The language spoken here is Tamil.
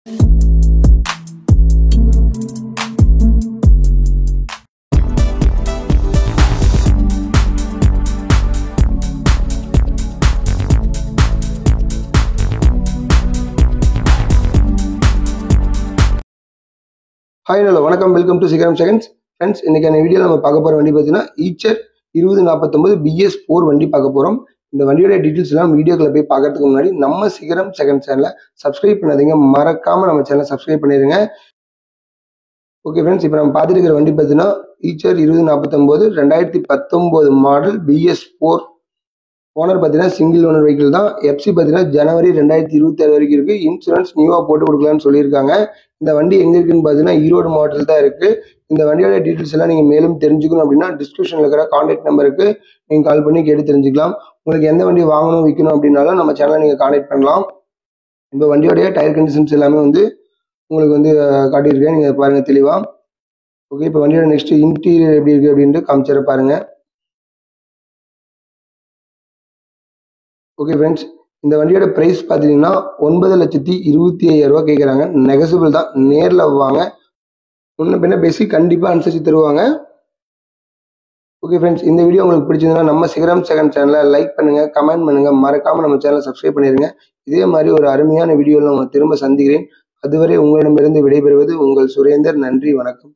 ஹாய் ஹலோ வணக்கம், வெல்கம் டு சிகரம் செகண்ட்ஸ். ஃப்ரெண்ட்ஸ், இன்னைக்கான வீடியோவில் நம்ம பார்க்க போகிற வண்டி பார்த்தீங்கன்னா ஈச்சர் 2049 BS4 வண்டி பார்க்க போகிறோம். இந்த வண்டியோட டீட்டெயில்ஸ் எல்லாம் வீடியோக்களை போய் பார்க்கறதுக்கு முன்னாடி நம்ம சிகரம் செகண்ட் சேனலை சப்ஸ்கிரைப் பண்ணாதீங்க, மறக்காம நம்ம சேனலை சப்ஸ்கிரைப் பண்ணிடுங்க. ஓகே ஃப்ரெண்ட்ஸ், இப்போ நம்ம பார்த்துட்டு இருக்கிற வண்டி பார்த்தீங்கன்னா ஈச்சர் 2049 2019 மாடல் BS4. ஓனர் பார்த்தீங்கன்னா சிங்கிள் ஓனர் வெஹிக்கிள் தான். எஃப்சி பார்த்தீங்கன்னா ஜனவரி 2026 வரைக்கும் இருக்கு. இன்சூரன்ஸ் நியூவாக போட்டு கொடுக்கலான்னு சொல்லியிருக்காங்க. இந்த வண்டி எங்க இருக்குன்னு பார்த்தீங்கன்னா ஈரோடு மாவட்டத்தில் தான் இருக்கு. இந்த வண்டியோட டீட்டெயில்ஸ் எல்லாம் நீங்க மேலும் தெரிஞ்சுக்கணும் அப்படின்னா டிஸ்கிரிப்ஷன்ல இருக்கிற கான்டாக்ட் நம்பருக்கு நீங்க கால் பண்ணி கேட்டு தெரிஞ்சுக்கலாம். உங்களுக்கு எந்த வண்டி வாங்கணும் விற்கணும் அப்படின்னாலும் நம்ம சேனலை நீங்க கான்டாக்ட் பண்ணலாம். இந்த வண்டியோடைய டயர் கண்டிஷன்ஸ் எல்லாமே உங்களுக்கு காட்டியிருக்கேன், நீங்க பாருங்க தெளிவா. ஓகே, இப்போ வண்டியோட நெக்ஸ்ட் இன்டீரியர் எப்படி இருக்கு அப்படின்ட்டு காமிச்சிட பாருங்க. ஓகே ஃப்ரெண்ட்ஸ், இந்த வண்டியோட பிரைஸ் பார்த்தீங்கன்னா 9,25,000 கேட்குறாங்க. நெகசிபிள் தான், நேரில் வாங்க, முன்ன பின்ன பேசி கண்டிப்பாக அனுசரித்து தருவாங்க. ஓகே ஃப்ரெண்ட்ஸ், இந்த வீடியோ உங்களுக்கு பிடிச்சிருந்தா நம்ம சிகரம் செகண்ட் சேனலை லைக் பண்ணுங்க, கமெண்ட் பண்ணுங்க, மறக்காம நம்ம சேனலை சப்ஸ்கிரைப் பண்ணிடுங்க. இதே மாதிரி ஒரு அருமையான வீடியோவில் உங்களை திரும்ப சந்திக்கிறேன். அதுவரை உங்களிடமிருந்து விடைபெறுவது உங்கள் சுரேந்தர். நன்றி, வணக்கம்.